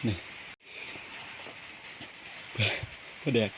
นี่ปลาแดก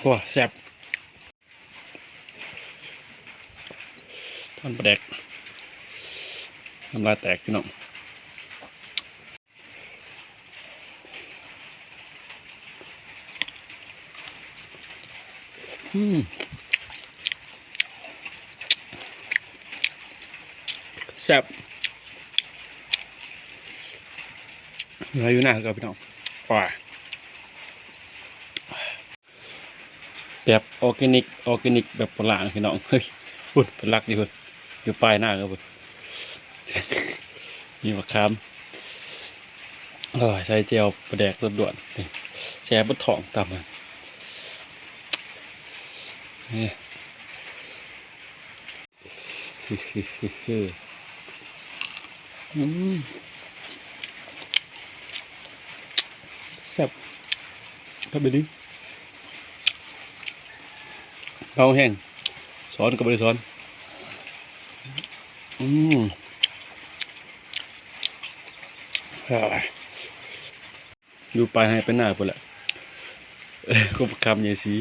โอ้แซ่บทอนปลาแดกน้ำลายแตกพี่น้องแซ่บเหลืออยู่หน้าครับพี่น้องว้าแบบออร์แกนิกแบบโบราณพี่น้องเฮ้ยพุ่นเป็นรักดีพุ่นอยู่ปลายหน้าครับพุ่นมีมะขามใส่เจียวปลาแดกด่วนๆแช่บดถ่องตำมันนี่แซ่บครับไปดิเบาแห้งสอนก็ไม่ได้สอนอยู่ปลายให้เป็นหน้าพุ่นแหละก็คำใหญ่สี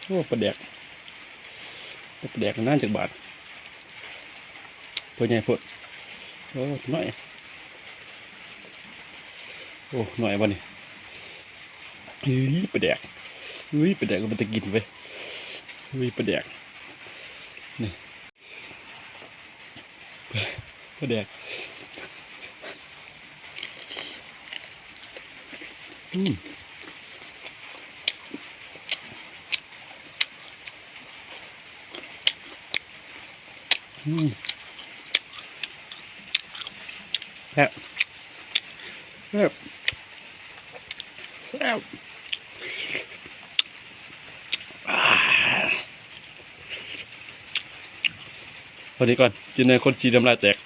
โอ้ปลาแดกน่าจากบาทตัวใหญ่พุ่นโอ้หน่อยโอ้หน่อยวันนี้ปลาแดกก็มันจะกินไปปลาแดกนี่ปลาแดกแซ่บแซ่บพอดีก่อนกินในคนจีนน้ำลายแตก